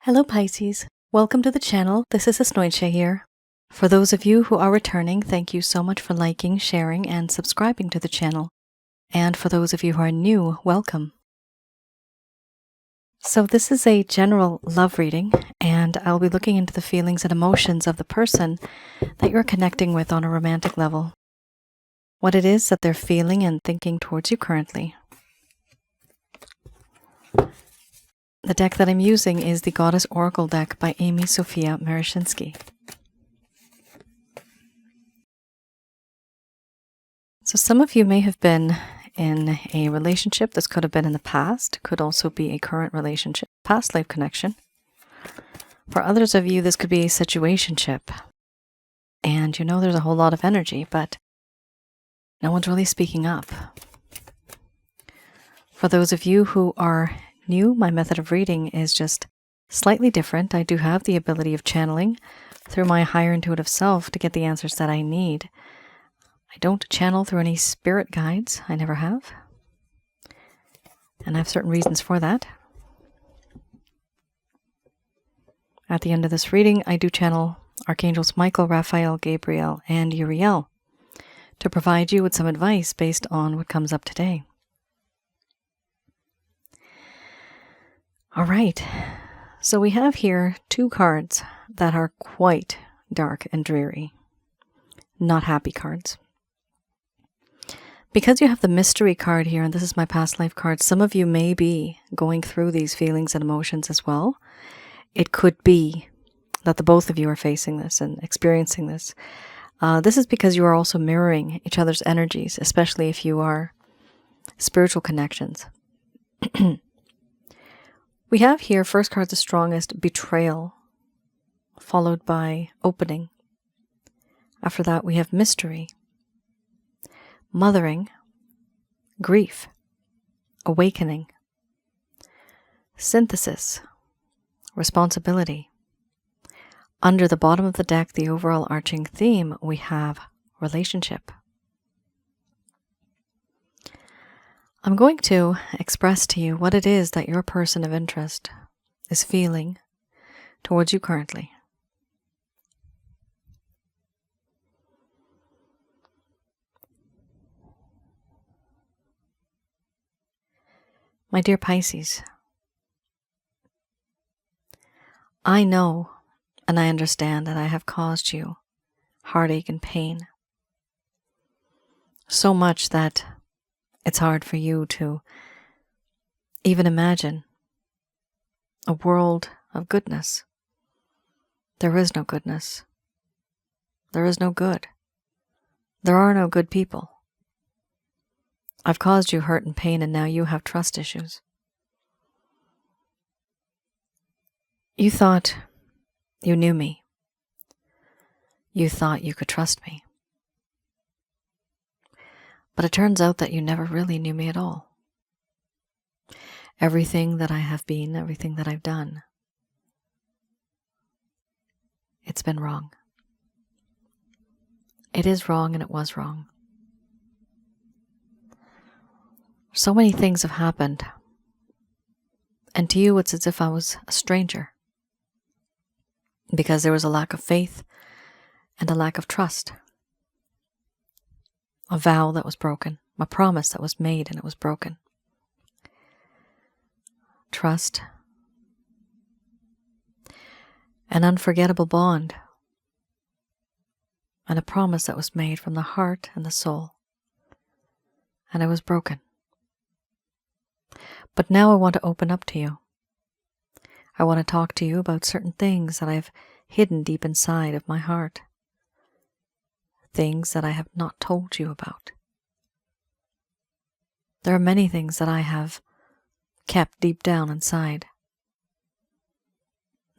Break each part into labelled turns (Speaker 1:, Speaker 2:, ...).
Speaker 1: Hello Pisces, welcome to the channel. This is Asnointia here. For those of you who are returning, thank you so much for liking, sharing, and subscribing to the channel. And for those of you who are new, welcome. So this is a general love reading, and I'll be looking into the feelings and emotions of the person that you're connecting with on a romantic level. What it is that they're feeling and thinking towards you currently. The deck that I'm using is the Goddess Oracle deck by Amy Sophia Marashinsky. So some of you may have been in a relationship. This could have been in the past, could also be a current relationship, past life connection. For others of you, this could be a situationship. And you know there's a whole lot of energy, but no one's really speaking up. For those of you who are new, my method of reading is just slightly different. I do have the ability of channeling through my higher intuitive self to get the answers that I need. I don't channel through any spirit guides. I never have. And I have certain reasons for that. At the end of this reading, I do channel Archangels Michael, Raphael, Gabriel, and Uriel to provide you with some advice based on what comes up today. All right, so we have here two cards that are quite dark and dreary, not happy cards. Because you have the mystery card here, and this is my past life card, some of you may be going through these feelings and emotions as well. It could be that the both of you are facing this and experiencing this. This is because you are also mirroring each other's energies, especially if you are spiritual connections. We have here, first card the strongest, betrayal, followed by opening. After that, we have mystery, mothering, grief, awakening, synthesis, responsibility. Under the bottom of the deck, the overall arching theme, we have relationship. I'm going to express to you what it is that your person of interest is feeling towards you currently. My dear Pisces, I know and I understand that I have caused you heartache and pain. So much that it's hard for you to even imagine a world of goodness. There is no goodness. There is no good. There are no good people. I've caused you hurt and pain, and now you have trust issues. You thought you knew me. You thought you could trust me. But it turns out that you never really knew me at all. Everything that I have been, everything that I've done, it's been wrong. It is wrong and it was wrong. So many things have happened. And to you, it's as if I was a stranger. Because there was a lack of faith and a lack of trust. A vow that was broken, a promise that was made and it was broken. Trust. An unforgettable bond. And a promise that was made from the heart and the soul. And it was broken. But now I want to open up to you. I want to talk to you about certain things that I've hidden deep inside of my heart. Things that I have not told you about. There are many things that I have kept deep down inside,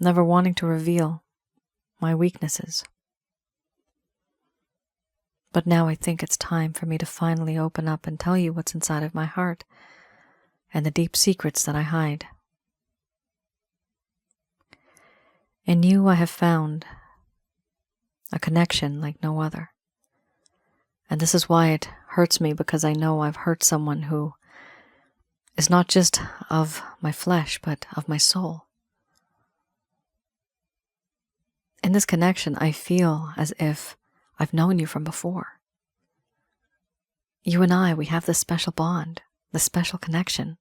Speaker 1: never wanting to reveal my weaknesses. But now I think it's time for me to finally open up and tell you what's inside of my heart and the deep secrets that I hide. In you I have found a connection like no other. And this is why it hurts me, because I know I've hurt someone who is not just of my flesh, but of my soul. in this connection, I feel as if I've known you from before. You and I, we have this special bond, this special connection.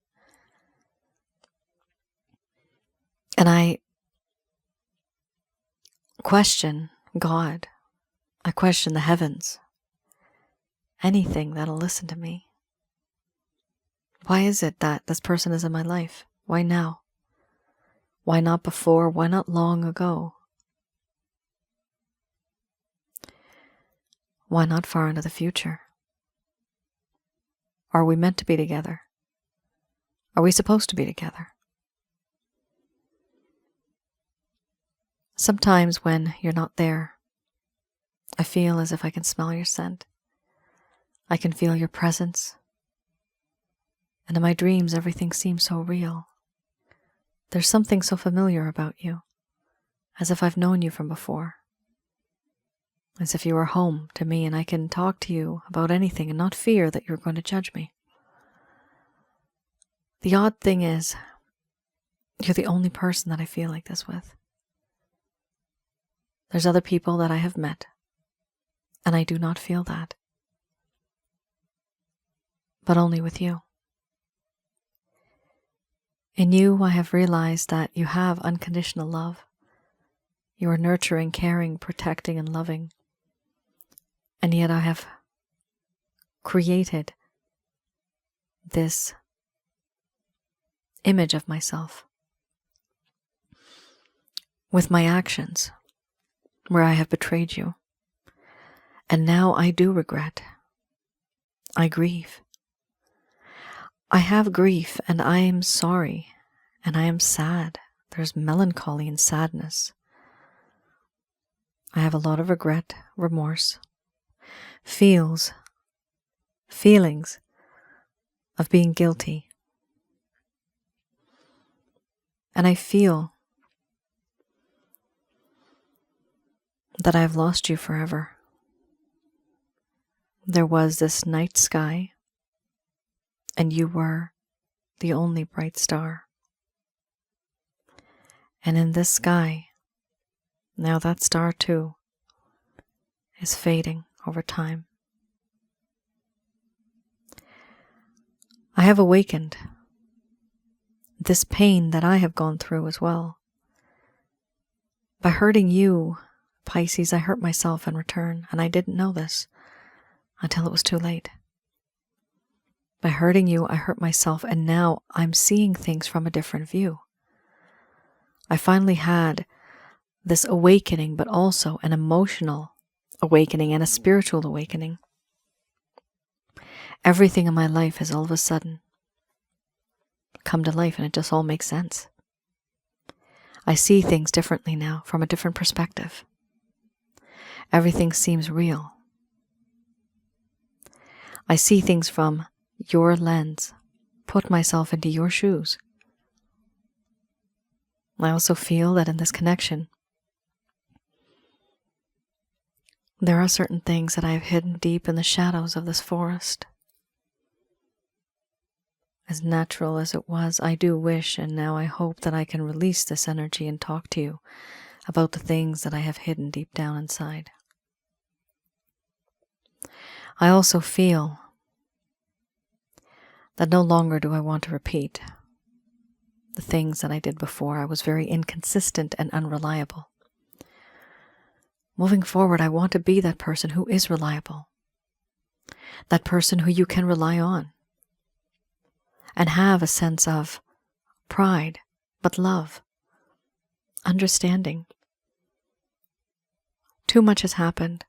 Speaker 1: And I question God. I question the heavens. Anything that'll listen to me. Why is it that this person is in my life? Why now? Why not before? Why not long ago? Why not far into the future? Are we meant to be together? Are we supposed to be together? Sometimes when you're not there, I feel as if I can smell your scent. I can feel your presence. And in my dreams, everything seems so real. There's something so familiar about you, as if I've known you from before. As if you were home to me and I can talk to you about anything and not fear that you're going to judge me. The odd thing is, you're the only person that I feel like this with. There's other people that I have met, and I do not feel that. But only with you. In you, I have realized that you have unconditional love. You are nurturing, caring, protecting, and loving. And yet I have created this image of myself with my actions, where I have betrayed you. And now I do regret. I grieve. I have grief, and I am sorry, and I am sad. There's melancholy and sadness. I have a lot of regret, remorse, feelings of being guilty. And I feel that I've lost you forever. There was this night sky, and you were the only bright star. And in this sky, now that star too is fading over time. I have awakened this pain that I have gone through as well. By hurting you, Pisces, I hurt myself in return, and I didn't know this until it was too late. By hurting you, I hurt myself, and now I'm seeing things from a different view. I finally had this awakening, but also an emotional awakening and a spiritual awakening. Everything in my life has all of a sudden come to life, and it just all makes sense. I see things differently now, from a different perspective. Everything seems real. I see things from your lens, put myself into your shoes. I also feel that in this connection, there are certain things that I have hidden deep in the shadows of this forest. As natural as it was, I do wish, and now I hope that I can release this energy and talk to you about the things that I have hidden deep down inside. I also feel that no longer do I want to repeat the things that I did before. I was very inconsistent and unreliable. Moving forward, I want to be that person who is reliable, that person who you can rely on, and have a sense of pride, but love, understanding. Too much has happened,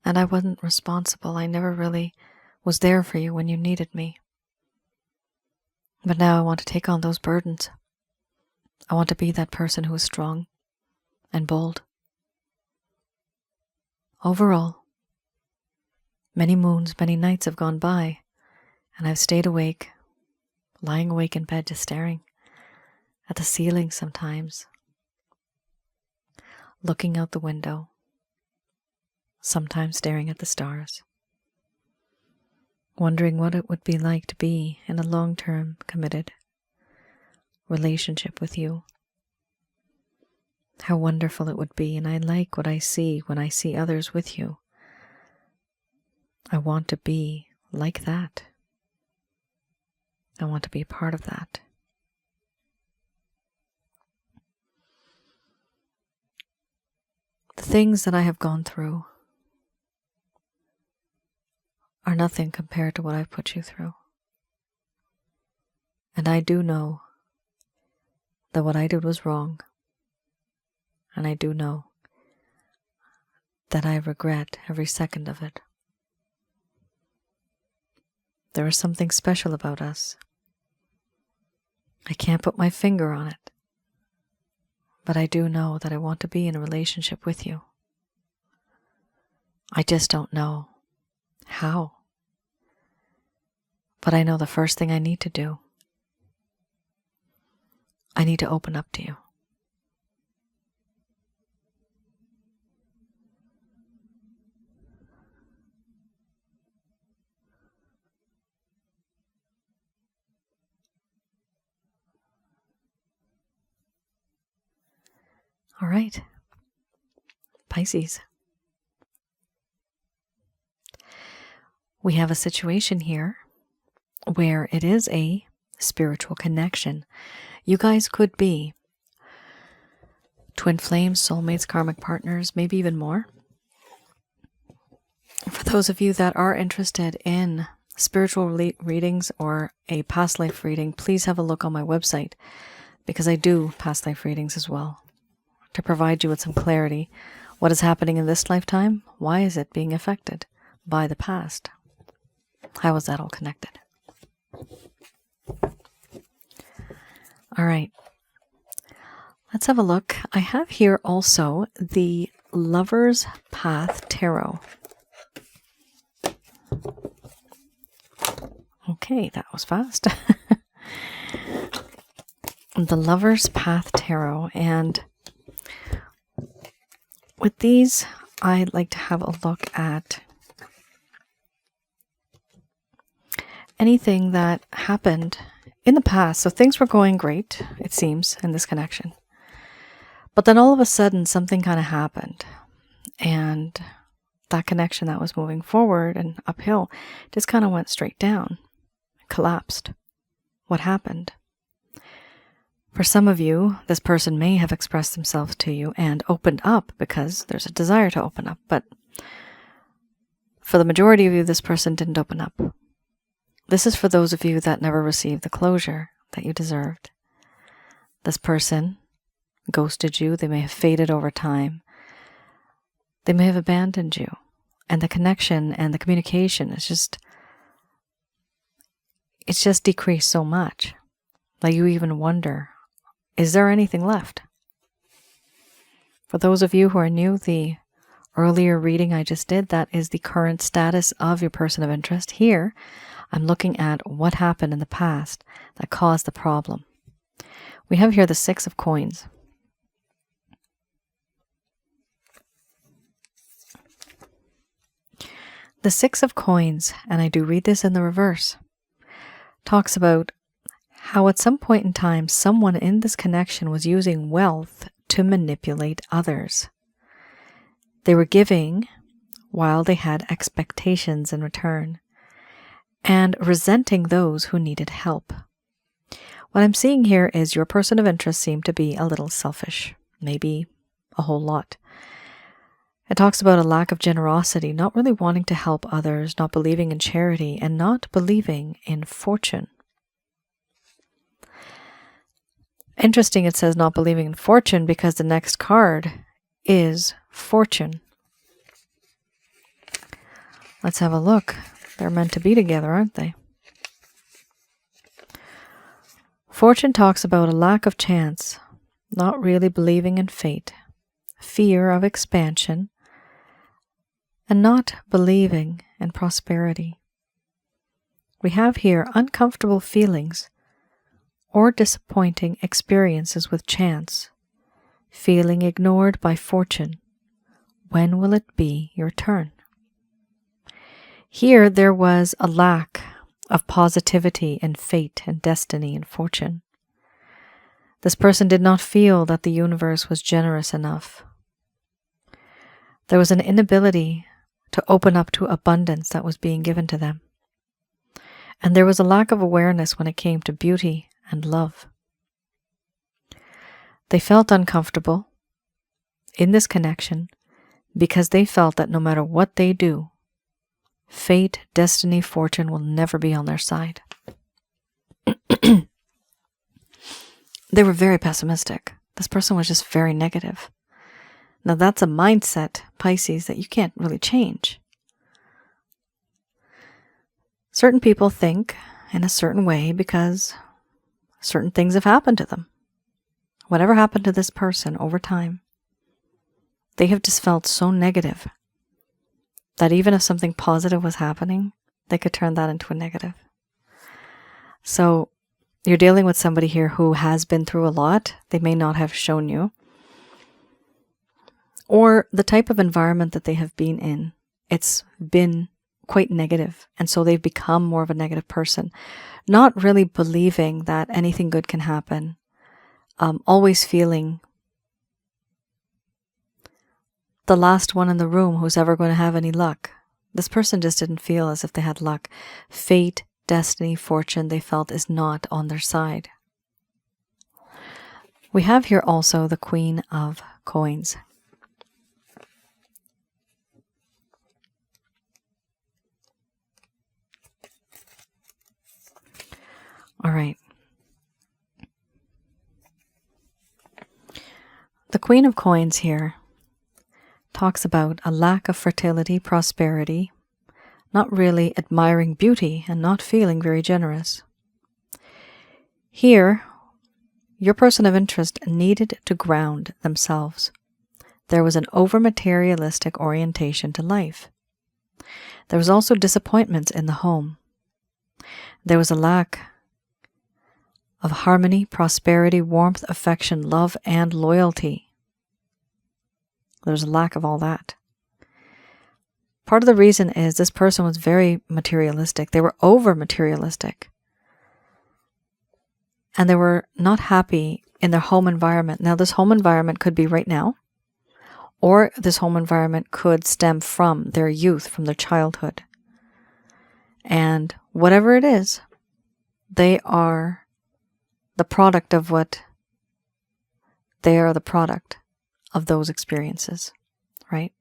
Speaker 1: and I wasn't responsible. I never really was there for you when you needed me. But now I want to take on those burdens. I want to be that person who is strong and bold. Overall, many moons, many nights have gone by, and I've stayed awake, lying awake in bed, just staring at the ceiling sometimes, looking out the window, sometimes staring at the stars, wondering what it would be like to be in a long-term committed relationship with you. how wonderful it would be, and I like what I see when I see others with you. I want to be like that. I want to be a part of that. The things that I have gone through are nothing compared to what I've put you through. And I do know that what I did was wrong. And I do know that I regret every second of it. There is something special about us. I can't put my finger on it. But I do know that I want to be in a relationship with you. I just don't know how. But I know the first thing I need to do. I need to open up to you. All right, Pisces. We have a situation here where it is a spiritual connection. You guys could be twin flames, soulmates, karmic partners, maybe even more. For those of you that are interested in spiritual readings or a past life reading, please have a look on my website, because I do past life readings as well, to provide you with some clarity. What is happening in this lifetime? Why is it being affected by the past? How is that all connected? All right. Let's have a look. I have here also the Lover's Path Tarot. Okay, that was fast. The Lover's Path Tarot. And with these, I'd like to have a look at anything that happened in the past. So things were going great, it seems, in this connection. But then all of a sudden, something kind of happened. And that connection that was moving forward and uphill just kind of went straight down, collapsed. What happened? For some of you, this person may have expressed themselves to you and opened up because there's a desire to open up. But for the majority of you, this person didn't open up. This is for those of you that never received the closure that you deserved. This person ghosted you. They may have faded over time. They may have abandoned you. And the connection and the communication is it's just decreased so much that you even wonder, is there anything left? For those of you who are new, the earlier reading I just did, that is the current status of your person of interest. Here, I'm looking at what happened in the past that caused the problem. We have here the Six of Coins. The Six of Coins, and I do read this in the reverse, talks about how at some point in time, someone in this connection was using wealth to manipulate others. They were giving while they had expectations in return, and resenting those who needed help. What I'm seeing here is your person of interest seemed to be a little selfish, maybe a whole lot. It talks about a lack of generosity, not really wanting to help others, not believing in charity, and not believing in fortune. Interesting, it says not believing in fortune because the next card is Fortune. Let's have a look. They're meant to be together, aren't they? Fortune talks about a lack of chance, not really believing in fate, fear of expansion, and not believing in prosperity. We have here uncomfortable feelings or disappointing experiences with chance, feeling ignored by fortune. When will it be your turn? Here there was a lack of positivity and fate and destiny and fortune. This person did not feel that the universe was generous enough. There was an inability to open up to abundance that was being given to them. And there was a lack of awareness when it came to beauty and love. They felt uncomfortable in this connection because they felt that no matter what they do, fate, destiny, fortune will never be on their side. They were very pessimistic. This person was just very negative. Now that's a mindset, Pisces, that you can't really change. Certain people think in a certain way because certain things have happened to them. Whatever happened to this person over time, they have just felt so negative that even if something positive was happening, they could turn that into a negative. So you're dealing with somebody here who has been through a lot. They may not have shown you. Or the type of environment that they have been in, it's been quite negative. And so they've become more of a negative person. Not really believing that anything good can happen. Always feeling the last one in the room who's ever going to have any luck. This person just didn't feel as if they had luck. Fate, destiny, fortune, they felt is not on their side. We have here also the Queen of Coins. All right. The Queen of Coins here talks about a lack of fertility, prosperity, not really admiring beauty, and not feeling very generous. Here, your person of interest needed to ground themselves. There was an over-materialistic orientation to life. There was also disappointments in the home. There was a lack of harmony, prosperity, warmth, affection, love, and loyalty. There's a lack of all that. Part of the reason is this person was very materialistic. They were over-materialistic. And they were not happy in their home environment. Now, this home environment could be right now, or this home environment could stem from their youth, from their childhood. And whatever it is, they are the product of what they are the product of those experiences, right?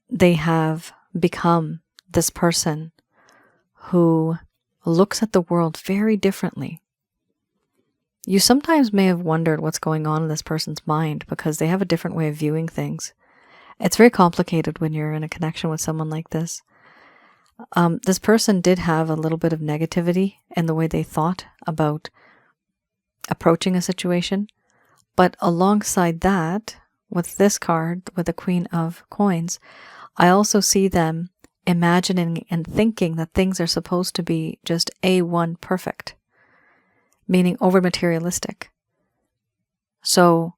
Speaker 1: They have become this person who looks at the world very differently. You sometimes may have wondered what's going on in this person's mind because they have a different way of viewing things. It's very complicated when you're in a connection with someone like this. This person did have a little bit of negativity in the way they thought about approaching a situation. But alongside that, with this card, with the Queen of Coins, I also see them imagining and thinking that things are supposed to be just A1 perfect, meaning over materialistic. So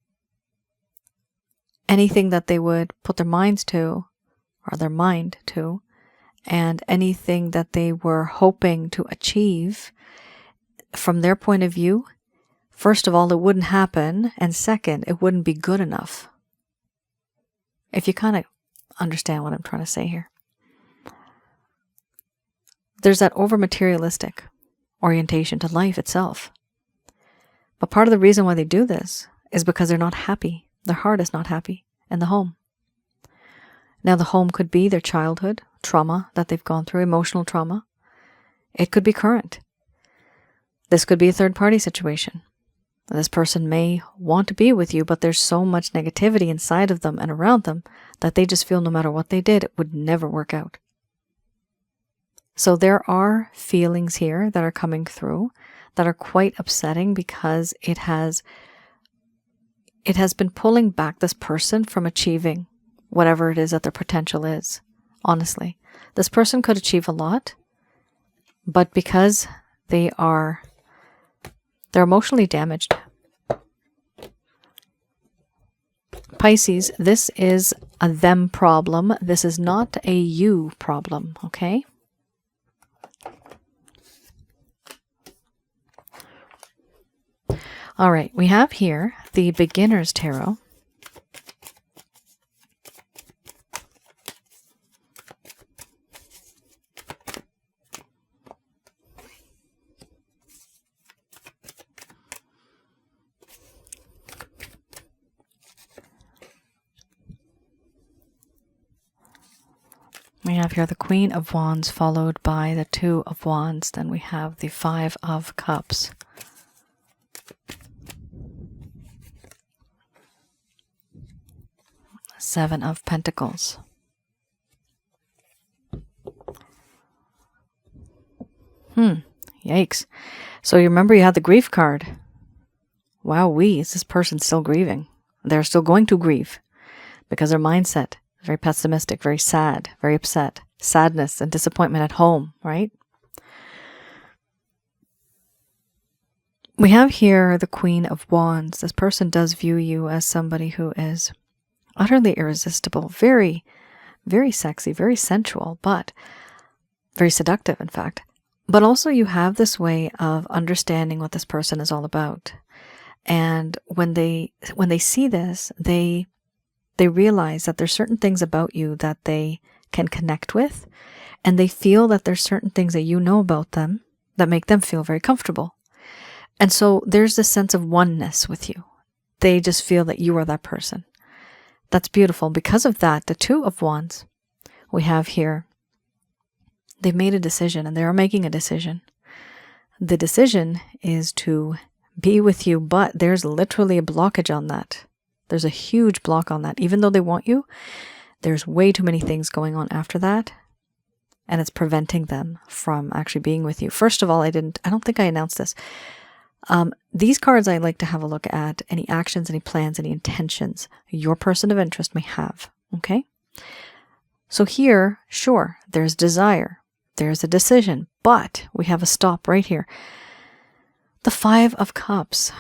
Speaker 1: anything that they would put their minds to, or their mind to, and anything that they were hoping to achieve, from their point of view, first of all, it wouldn't happen, and second, it wouldn't be good enough. If you kind of understand what I'm trying to say here. There's that over-materialistic orientation to life itself. But part of the reason why they do this is because they're not happy. Their heart is not happy in the home. Now, the home could be their childhood trauma that they've gone through, emotional trauma. It could be current. This could be a third-party situation. This person may want to be with you, but there's so much negativity inside of them and around them that they just feel no matter what they did, it would never work out. So there are feelings here that are coming through that are quite upsetting because it has been pulling back this person from achieving whatever it is that their potential is. Honestly, this person could achieve a lot, but because they're emotionally damaged. Pisces, this is a them problem. This is not a you problem, okay? All right, we have here the Beginner's Tarot. We have here the Queen of Wands followed by the Two of Wands. Then we have the Five of Cups. Seven of Pentacles. Yikes. So you remember you had the grief card. Wowee, is this person still grieving? They're still going to grieve because their mindset is very pessimistic, very sad, very upset. Sadness and disappointment at home, right? We have here the Queen of Wands. This person does view you as somebody who is utterly irresistible, very, very sexy, very sensual, but very seductive, in fact. But also you have this way of understanding what this person is all about. And when they see this, they realize that there's certain things about you that they can connect with, and they feel that there's certain things that you know about them that make them feel very comfortable. And so there's this sense of oneness with you. They just feel that you are that person. That's beautiful. Because of that, the Two of Wands we have here, they've made a decision, and they are making a decision. The decision is to be with you, but there's literally a blockage on that. There's a huge block on that. Even though they want you, there's way too many things going on after that, and it's preventing them from actually being with you. First of all, I don't think I announced this. These cards I like to have a look at any actions, any plans, any intentions your person of interest may have. Okay? So here, sure, there's desire. There's a decision, but we have a stop right here. The Five of Cups.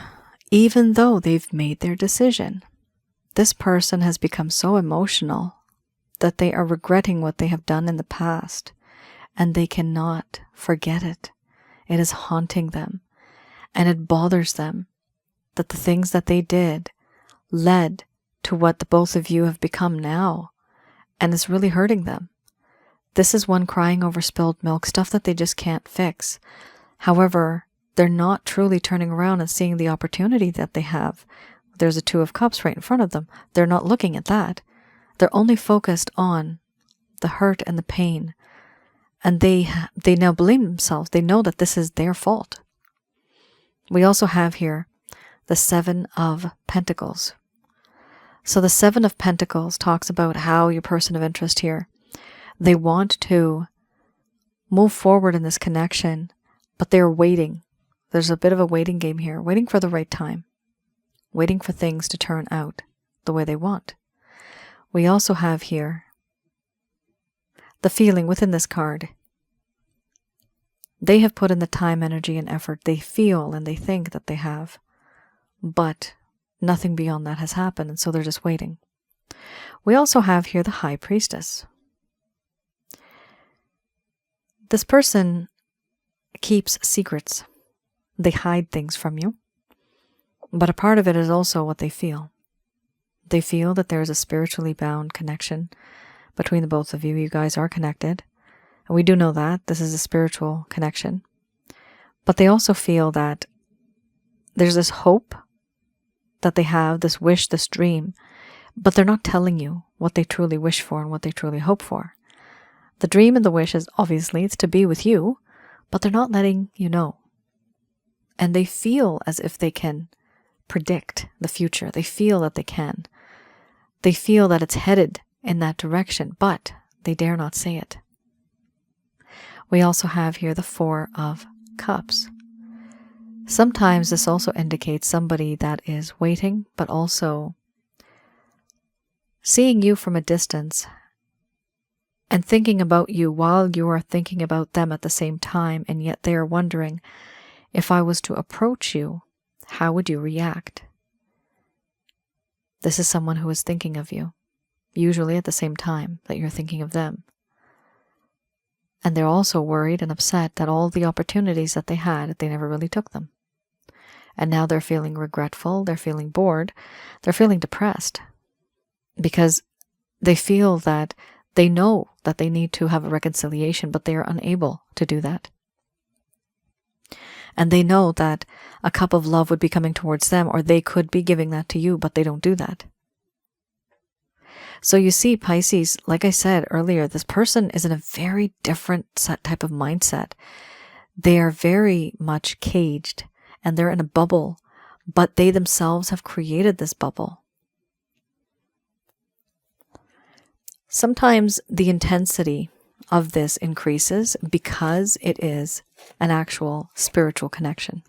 Speaker 1: Even though they've made their decision, this person has become so emotional that they are regretting what they have done in the past, and they cannot forget it. It is haunting them, and it bothers them that the things that they did led to what the both of you have become now, and it's really hurting them. This is one crying over spilled milk, stuff that they just can't fix. However, they're not truly turning around and seeing the opportunity that they have. There's a Two of Cups right in front of them. They're not looking at that. They're only focused on the hurt and the pain. And they now blame themselves. They know that this is their fault. We also have here the Seven of Pentacles. So the Seven of Pentacles talks about how your person of interest here, they want to move forward in this connection, but they're waiting. There's a bit of a waiting game here, waiting for the right time, waiting for things to turn out the way they want. We also have here the feeling within this card. They have put in the time, energy, and effort they feel and they think that they have, but nothing beyond that has happened, and so they're just waiting. We also have here the High Priestess. This person keeps secrets. They hide things from you, but a part of it is also what they feel. They feel that there is a spiritually bound connection between the both of you. You guys are connected. And we do know that. This is a spiritual connection. But they also feel that there's this hope that they have, this wish, this dream, but they're not telling you what they truly wish for and what they truly hope for. The dream and the wish is obviously it's to be with you, but they're not letting you know. And they feel as if they can predict the future. They feel that they can. They feel that it's headed in that direction, but they dare not say it. We also have here the Four of Cups. Sometimes this also indicates somebody that is waiting, but also seeing you from a distance and thinking about you while you are thinking about them at the same time, and yet they are wondering, if I was to approach you, how would you react? This is someone who is thinking of you, usually at the same time that you're thinking of them. And they're also worried and upset that all the opportunities that they had, they never really took them. And now they're feeling regretful, they're feeling bored, they're feeling depressed because they feel that they know that they need to have a reconciliation, but they are unable to do that. And they know that a cup of love would be coming towards them, or they could be giving that to you, but they don't do that. So you see, Pisces, like I said earlier, this person is in a very different type of mindset. They are very much caged and they're in a bubble, but they themselves have created this bubble. Sometimes the intensity of this increases because it is an actual spiritual connection.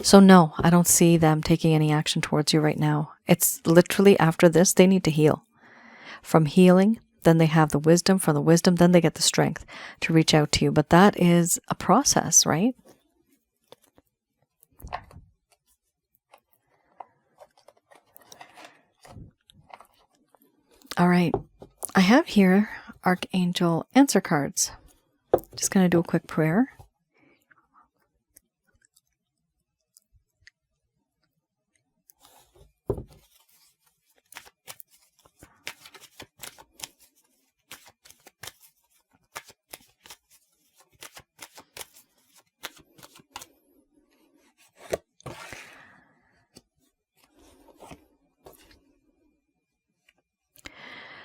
Speaker 1: So no, I don't see them taking any action towards you right now. It's literally after this, they need to heal. From healing, then they have the wisdom. From the wisdom, then they get the strength to reach out to you. But that is a process, right? All right. I have here Archangel answer cards. Just going to do a quick prayer.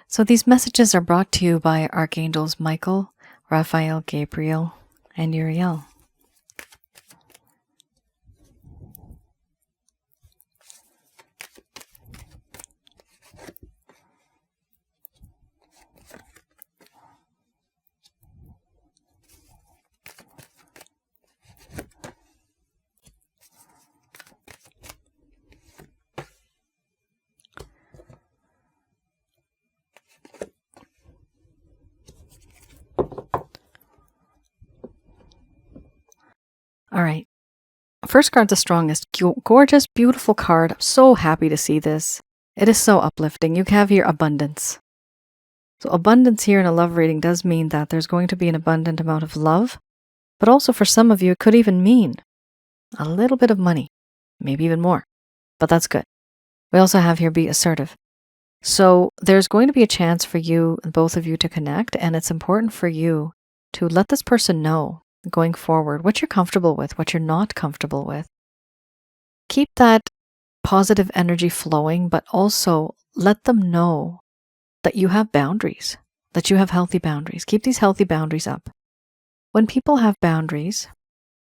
Speaker 1: So these messages are brought to you by Archangels Michael, Raphael, Gabriel, and Uriel. All right. First card's the strongest. Gorgeous, beautiful card. I'm so happy to see this. It is so uplifting. You have here abundance. So abundance here in a love reading does mean that there's going to be an abundant amount of love. But also for some of you, it could even mean a little bit of money. Maybe even more. But that's good. We also have here be assertive. So there's going to be a chance for you, both of you, to connect. And it's important for you to let this person know going forward what you're comfortable with, what you're not comfortable with. Keep that positive energy flowing, but also let them know that you have boundaries, that you have healthy boundaries. Keep these healthy boundaries up. When people have boundaries,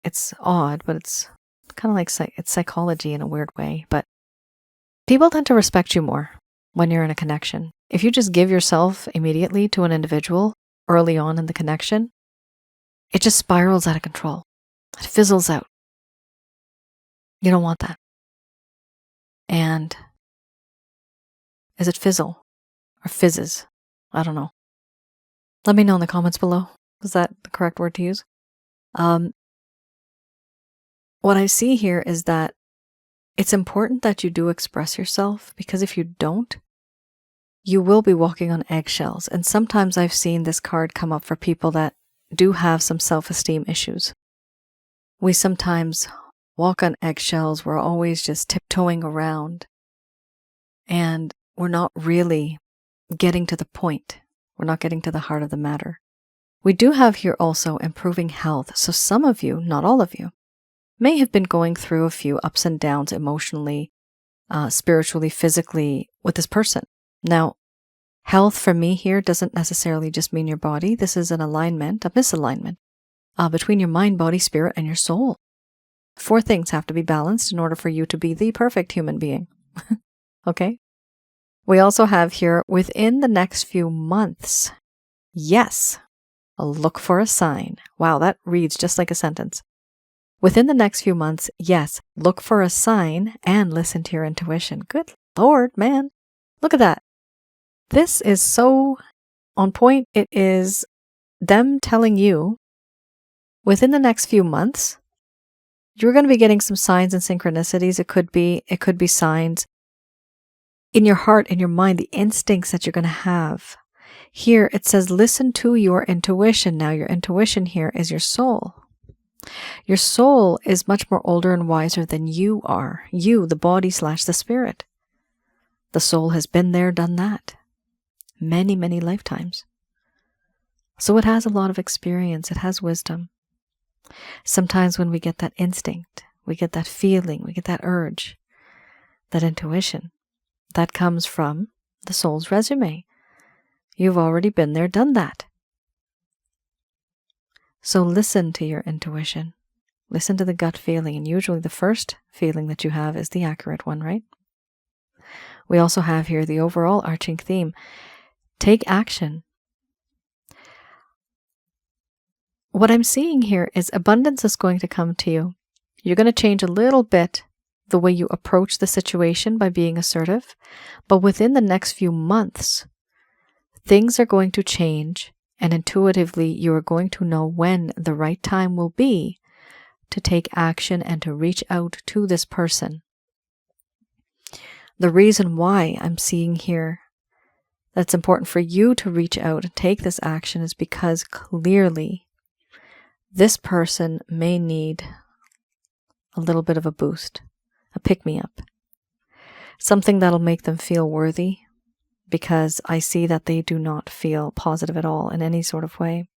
Speaker 1: it's odd, but it's kind of like it's psychology in a weird way, but people tend to respect you more when you're in a connection. If you just give yourself immediately to an individual early on in the connection, it just spirals out of control. It fizzles out. You don't want that. And is it fizzle or fizzes? I don't know. Let me know in the comments below. Is that the correct word to use? What I see here is that it's important that you do express yourself, because if you don't, you will be walking on eggshells. And sometimes I've seen this card come up for people that do have some self-esteem issues. We sometimes walk on eggshells. We're always just tiptoeing around, and we're not really getting to the point. We're not getting to the heart of the matter. We do have here also improving health. So some of you, not all of you, may have been going through a few ups and downs emotionally, spiritually, physically with this person. Now, health for me here doesn't necessarily just mean your body. This is an alignment, a misalignment between your mind, body, spirit, and your soul. 4 things have to be balanced in order for you to be the perfect human being. Okay? We also have here within the next few months. Yes. Look for a sign. Wow, that reads just like a sentence. Within the next few months, yes, look for a sign and listen to your intuition. Good Lord, man. Look at that. This is so on point. It is them telling you within the next few months, you're going to be getting some signs and synchronicities. It could be signs in your heart, in your mind, the instincts that you're going to have. Here it says, listen to your intuition. Now your intuition here is your soul. Your soul is much more older and wiser than you are. You, the body / the spirit. The soul has been there, done that. Many, many lifetimes. So it has a lot of experience. It has wisdom. Sometimes when we get that instinct, we get that feeling, we get that urge, that intuition, that comes from the soul's resume. You've already been there, done that. So listen to your intuition. Listen to the gut feeling. And usually the first feeling that you have is the accurate one, right? We also have here the overall arching theme. Take action. What I'm seeing here is abundance is going to come to you. You're going to change a little bit the way you approach the situation by being assertive. But within the next few months, things are going to change. And intuitively, you are going to know when the right time will be to take action and to reach out to this person. The reason why I'm seeing here that's important for you to reach out and take this action is because clearly this person may need a little bit of a boost, a pick-me-up, something that'll make them feel worthy, because I see that they do not feel positive at all in any sort of way.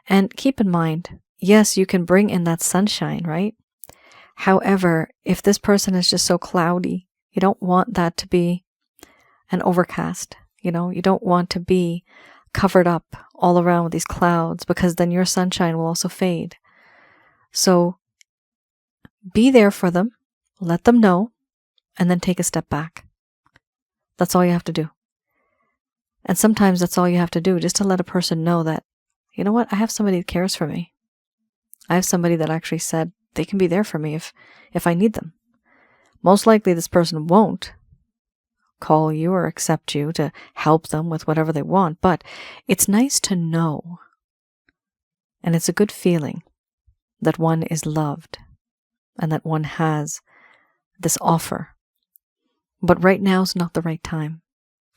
Speaker 1: And keep in mind, yes, you can bring in that sunshine, right? However, if this person is just so cloudy, you don't want that to be an overcast. You don't want to be covered up all around with these clouds, because then your sunshine will also fade. So be there for them, let them know, and then take a step back. That's all you have to do. And sometimes that's all you have to do, just to let a person know that, you know what, I have somebody that cares for me. I have somebody that actually said they can be there for me if I need them. Most likely this person won't call you or accept you to help them with whatever they want, but it's nice to know. And it's a good feeling that one is loved and that one has this offer. But right now is not the right time.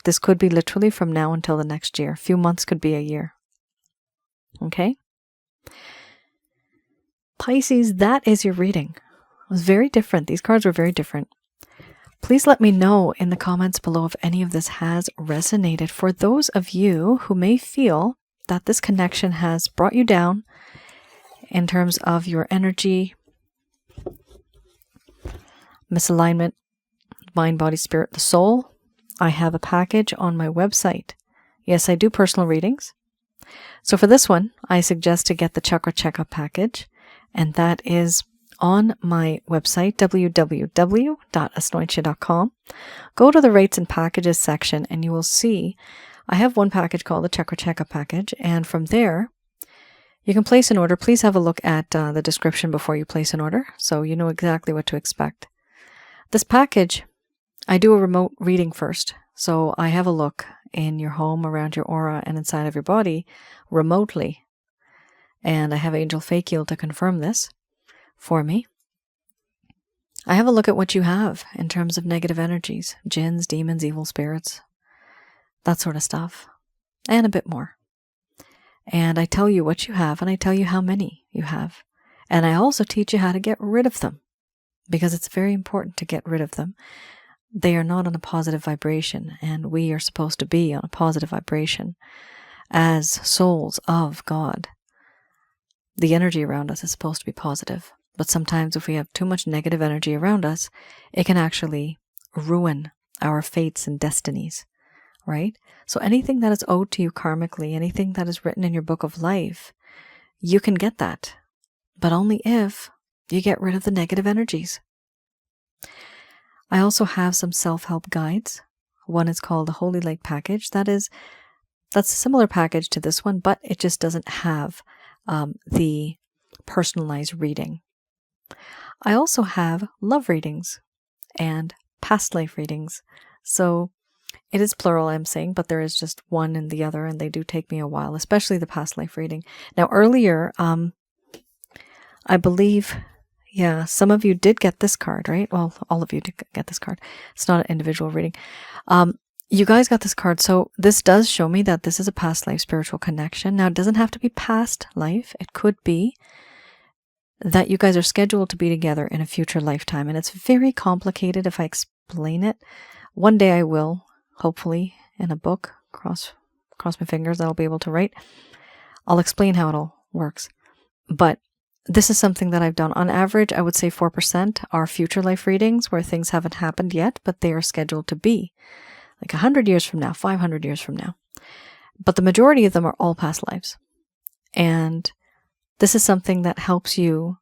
Speaker 1: This could be literally from now until the next year. A few months could be a year. Okay? Pisces, that is your reading. It was very different. These cards were very different. Please let me know in the comments below if any of this has resonated. For those of you who may feel that this connection has brought you down in terms of your energy, misalignment, mind, body, spirit, the soul, I have a package on my website. Yes, I do personal readings. So for this one, I suggest to get the Chakra Checkup package, and that is on my website, www.asnointia.com. Go to the rates and packages section, and you will see I have one package called the Chakra Checkup package, and from there, you can place an order. Please have a look at the description before you place an order, so you know exactly what to expect. This package, I do a remote reading first. So I have a look in your home, around your aura, and inside of your body remotely. And I have Angel Fakiel to confirm this for me. I have a look at what you have in terms of negative energies, jinns, demons, evil spirits, that sort of stuff, and a bit more. And I tell you what you have, and I tell you how many you have. And I also teach you how to get rid of them, because it's very important to get rid of them. They are not on a positive vibration, and we are supposed to be on a positive vibration as souls of God. The energy around us is supposed to be positive, but sometimes if we have too much negative energy around us, it can actually ruin our fates and destinies, right? So anything that is owed to you karmically, anything that is written in your book of life, you can get that, but only if you get rid of the negative energies. I also have some self-help guides. One is called the Holy Light package. That's a similar package to this one, but it just doesn't have the personalized reading. I also have love readings and past life readings. So it is plural, I'm saying, but there is just one and the other, and they do take me a while, especially the past life reading. Now, earlier, I believe, yeah, some of you did get this card, right? Well, all of you did get this card. It's not an individual reading. You guys got this card. So this does show me that this is a past life spiritual connection. Now, it doesn't have to be past life. It could be that you guys are scheduled to be together in a future lifetime. And it's very complicated if I explain it. One day I will, hopefully, in a book, cross my fingers that I'll be able to write. I'll explain how it all works. But this is something that I've done. On average, I would say 4% are future life readings where things haven't happened yet, but they are scheduled to be. Like 100 years from now, 500 years from now. But the majority of them are all past lives. And this is something that helps you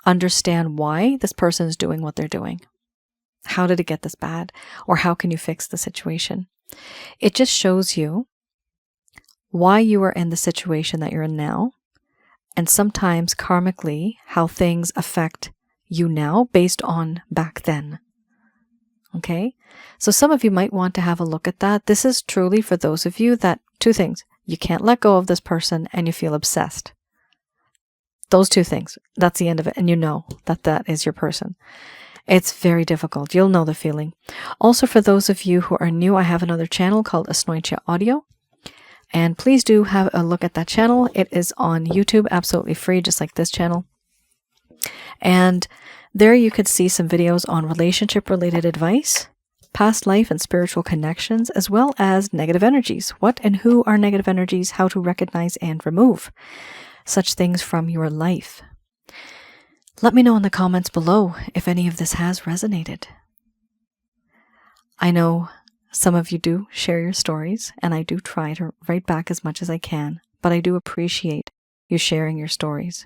Speaker 1: understand why this person is doing what they're doing. How did it get this bad? Or how can you fix the situation? It just shows you why you are in the situation that you're in now, and sometimes karmically how things affect you now based on back then. Okay? So some of you might want to have a look at that. This is truly for those of you that, two things, you can't let go of this person and you feel obsessed. Those two things, that's the end of it. And you know that that is your person. It's very difficult. You'll know the feeling. Also, for those of you who are new, I have another channel called Asnointia Audio. And please do have a look at that channel. It is on YouTube, absolutely free, just like this channel. And there you could see some videos on relationship-related advice, past life and spiritual connections, as well as negative energies. What and who are negative energies, how to recognize and remove such things from your life. Let me know in the comments below if any of this has resonated. I know some of you do share your stories, and I do try to write back as much as I can, but I do appreciate you sharing your stories.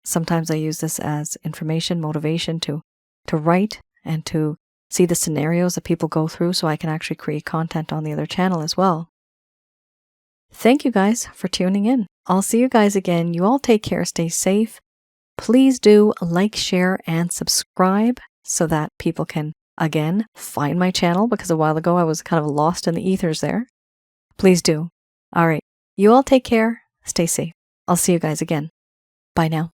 Speaker 1: Sometimes I use this as information, motivation to write and to see the scenarios that people go through so I can actually create content on the other channel as well. Thank you guys for tuning in. I'll see you guys again. You all take care, stay safe. Please do like, share, and subscribe so that people can, again, find my channel, because a while ago I was kind of lost in the ethers there. Please do. All right. You all take care. Stay safe. I'll see you guys again. Bye now.